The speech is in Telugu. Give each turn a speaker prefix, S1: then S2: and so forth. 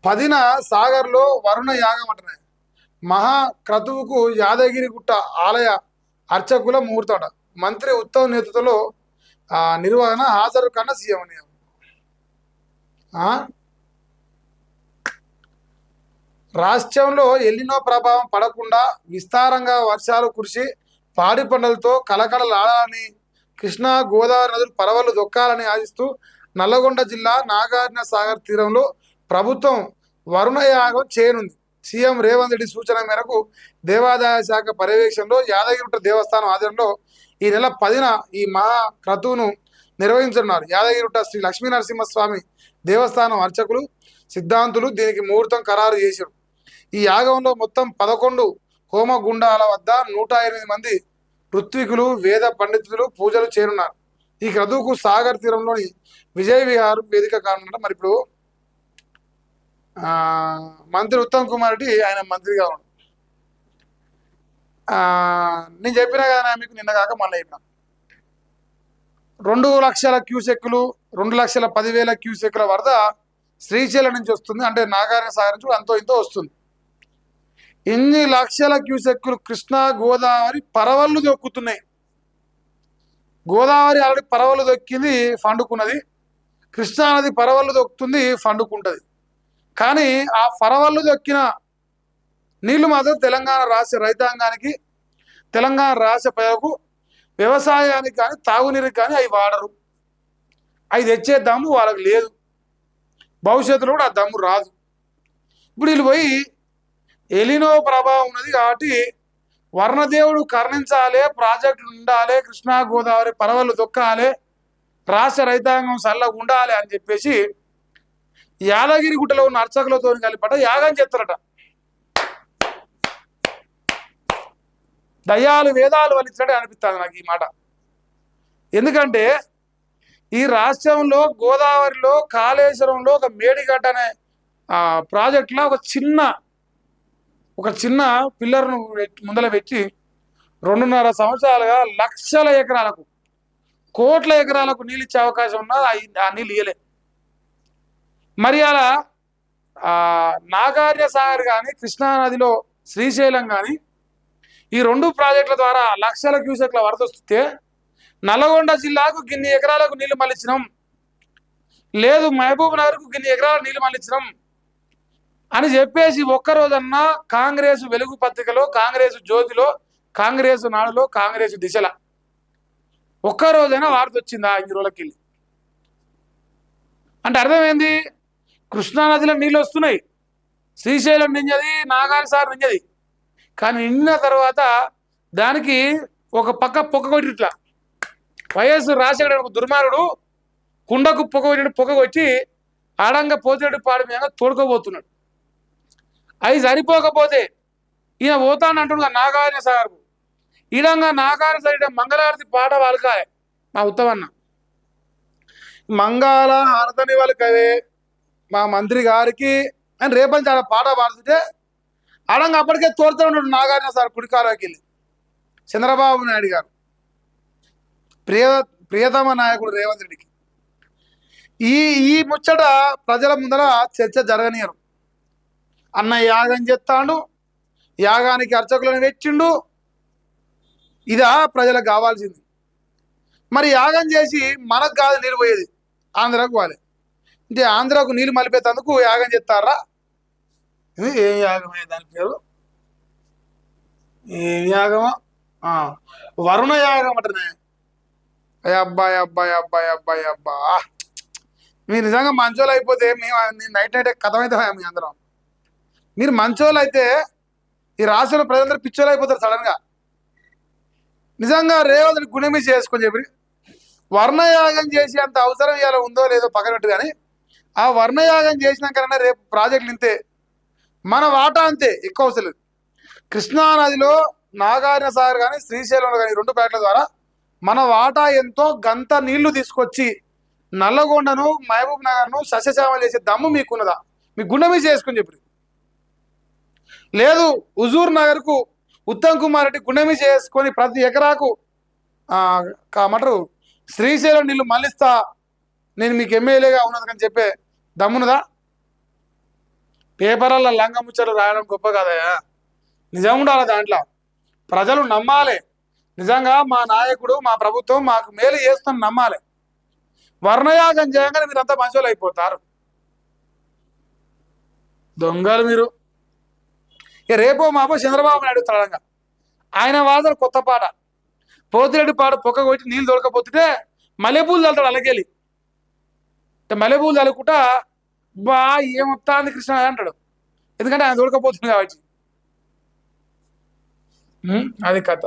S1: 10న సాగర్లో వరుణ యాగం అంటున్నాయి. మహాక్రతువుకు యాదగిరిగుట్ట ఆలయ అర్చకుల ముహూర్తట. మంత్రి ఉత్తమ్ నేతృత్వంలో నిర్వహణ హాజరు కన్నా సీఎం అని. రాష్ట్రంలో ఎల్లినో ప్రభావం పడకుండా విస్తారంగా వర్షాలు కురిసి పాడి పంటలతో కలకలలాడాలని, కృష్ణా గోదావరి నదులు పరవళ్లు దొక్కాలని ఆశిస్తూ నల్లగొండ జిల్లా నాగార్జున సాగర్ తీరంలో ప్రభుత్వం వరుణ యాగం చేయనుంది. సీఎం రేవంత్ రెడ్డి సూచన మేరకు దేవాదాయ శాఖ పర్యవేక్షణలో యాదగిరిగుట్ట దేవస్థానం ఆధ్వర్యంలో ఈ నెల 10న ఈ మహా క్రతువును నిర్వహించనున్నారు. యాదగిరిగుట్ట శ్రీ లక్ష్మీనరసింహస్వామి దేవస్థానం అర్చకులు సిద్ధాంతులు దీనికి ముహూర్తం ఖరారు చేశారు. ఈ యాగంలో మొత్తం 11 హోమగుండాల వద్ద 108 మంది ఋత్వికులు, వేద పండితులు పూజలు చేరున్నారు. ఈ క్రతువుకు సాగర్ తీరంలోని విజయ విహారం వేదిక కానుంట. మరి ఇప్పుడు మంత్రి ఉత్తమ్ కుమార్ రెడ్డి ఆయన మంత్రిగా ఉన్నాడు. నేను చెప్పినా కదా మీకు, నిన్న కాక మళ్ళీ చెప్పిన 2 లక్షల క్యూసెక్కులు 2,10,000 క్యూసెక్కుల వరద శ్రీశైలం నుంచి వస్తుంది. అంటే నాగార్జున సాగర్ నుంచి అంతో ఇంతో వస్తుంది. ఎన్ని లక్షల క్యూసెక్కులు కృష్ణా గోదావరి పరవళ్ళు దొక్కుతున్నాయి. గోదావరి ఆల్రెడీ పరవళ్ళు దొక్కింది, పండుకున్నది. కృష్ణానది పరవళ్ళు దొక్కుతుంది, పండుకుంటుంది. కానీ ఆ పరవళ్ళు దొక్కిన నీళ్లు మాత్రం తెలంగాణ రాష్ట్ర రైతాంగానికి, తెలంగాణ రాష్ట్ర ప్రజలకు, వ్యవసాయానికి కానీ తాగునీరుకి కానీ అవి వాడరు. అవి తెచ్చే దమ్ము వాళ్ళకి లేదు. భవిష్యత్తులో కూడా ఆ దమ్ము రాదు. ఇప్పుడు వీళ్ళు పోయి ఎలినో ప్రభావం ఉన్నది కాబట్టి వర్ణదేవుడు కరుణించాలి, ప్రాజెక్టులు ఉండాలి, కృష్ణా గోదావరి పరవళ్ళు దొక్కాలి, రాష్ట్ర రైతాంగం చల్లగా ఉండాలి అని చెప్పేసి యాదగిరిగుట్టలో ఉన్న అర్చకులతో కలిపట యాగం చేస్తారట. దయ్యాలు వేదాలు వలిచినట్టు అనిపిస్తుంది నాకు ఈ మాట. ఎందుకంటే ఈ రాష్ట్రంలో గోదావరిలో కాళేశ్వరంలో ఒక మేడిగడ్డ అనే ప్రాజెక్టులో ఒక చిన్న పిల్లర్ను ముందల పెట్టి 2.5 సంవత్సరాలుగా లక్షల ఎకరాలకు, కోట్ల ఎకరాలకు నీళ్ళు ఇచ్చే అవకాశం ఉన్నా ఆ నీళ్ళు ఇయ్యలే. మరి అలా నాగార్జున సాగర్ కానీ, కృష్ణానదిలో శ్రీశైలం కానీ ఈ 2 ప్రాజెక్టుల ద్వారా లక్షల క్యూసెక్ల వరద వస్తే నల్గొండ జిల్లాకు గిన్ని ఎకరాలకు నీళ్లు మళ్ళించినాం, లేదు మహబూబ్ నగర్కు గిన్ని ఎకరాల నీళ్లు మళ్ళించినాం అని చెప్పేసి ఒక్కరోజన్నా కాంగ్రెస్ వెలుగు పత్రికలో, కాంగ్రెస్ జ్యోతిలో, కాంగ్రెస్ నాడులో, కాంగ్రెస్ దిశల ఒక్కరోజైనా వార్త వచ్చిందా ఈ రోజులకి? అంటే అర్థమైంది, కృష్ణానదిలో నీళ్ళు వస్తున్నాయి, శ్రీశైలం నింజది, నాగార్జున సాగర్ నింజది. కానీ నిన్న తర్వాత దానికి ఒక పక్క పొగ కొట్టి, ఇట్లా వైఎస్ రాజశేఖర ఒక దుర్మార్గుడు కుండకు పొగ కొట్టి ఆడంగా పోతిరెడ్డి పాడి మీద తోడుకోబోతున్నాడు. అవి సరిపోకపోతే ఈయన పోతాను అంటున్నా నాగార్జున సాగర్కు. ఈడంగా నాగార్జున సాగర్ మంగళారతి పాట వాళ్ళకాయ మా ఉత్తమన్న మంగళ హారతని వాళ్ళకవే మా మంత్రి గారికి అని రేపంచి ఆడ పాట పాడుతుంటే ఆడంగా అప్పటికే తోడుతూ ఉన్నాడు నాగార్జున సార్ కుడికాలోకి వెళ్ళి. చంద్రబాబు నాయుడు గారు ప్రియతమ నాయకుడు రేవంత్ రెడ్డికి ఈ ముచ్చట ప్రజల ముందర చర్చ జరగనియరు. అన్న యాగం చేస్తాడు, యాగానికి అర్చకులను పెట్టిండు, ఇదా ప్రజలకు కావాల్సింది. మరి యాగం చేసి మనకు కాదు నీళ్ళు పోయేది, ఆంధ్రాకు పోవాలి. అంటే ఆంధ్రాకు నీళ్ళు మలిపేందుకు యాగం చేస్తారా? ఏం యాగమే దాని పేరు? ఏం యాగమా? వరుణ యాగం అంటనే. అబ్బా మీరు నిజంగా మంచోళ్ళు అయిపోతే మేము నైట్ కథమైతే మీ అందరం. మీరు మంచోళ్ళు అయితే ఈ రాష్ట్రంలో ప్రజలందరూ పిచ్చోళ్ళు అయిపోతారు సడన్గా. నిజంగా రేవంత్ గుణమి చేసుకొని చెప్పి వర్ణయాగం చేసి అంత అవసరం ఇలా ఉందో లేదో పక్కనట్టు, కానీ ఆ వర్ణయాగం చేసినాకైనా రేపు ప్రాజెక్టులు ఇంతే, మన వాటా అంతే, ఎక్కువ అవసరం లేదు. కృష్ణానదిలో నాగార్జున సాగర్ కానీ, శ్రీశైలంలో కానీ 2 ప్రాజెక్టుల ద్వారా మన వాటా ఎంతో గంత నీళ్లు తీసుకొచ్చి నల్లగొండను, మహబూబ్ నగర్ను సస్యశ్యామలు చేసే దమ్ము మీకున్నదా? మీ గుండె చేసుకుని చెప్పి లేదు. హుజూర్ నగర్కు ఉత్తమ్ కుమార్ రెడ్డి గుండె చేసుకొని ప్రతి ఎకరాకు కామంటారు శ్రీశైలం నీళ్లు మళ్ళిస్తా, నేను మీకు ఎమ్మెల్యేగా ఉన్నదని చెప్పే దమ్మున్నదా? పేపర్లలో లంగ ముచ్చట్లు రాయడం గొప్ప కదయా. నిజం ఉండాలి దాంట్లో, ప్రజలు నమ్మాలి. నిజంగా మా నాయకుడు మా ప్రభుత్వం మాకు మేలు చేస్తాను నమ్మాలి. వర్ణయాగం చేయగానే మీరంతా మంచోళ్ళు అయిపోతారు. దొంగలు మీరు. ఇక రేపో మాపో చంద్రబాబు నాయుడు తడంగా ఆయన వాదన కొత్త పాట. పోతిరెడ్డి పాట పొక్క కొట్టి నీళ్ళు దొరకపోతుంటే మల్లెపూలు చల్లుతాడు అలాగేలి. మల్లెపూలు చల్లుకుంటా బా ఏమొత్తాంది కృష్ణ అంటాడు, ఎందుకంటే ఆయన దొరకపోతుంది కాబట్టి. అది కథ.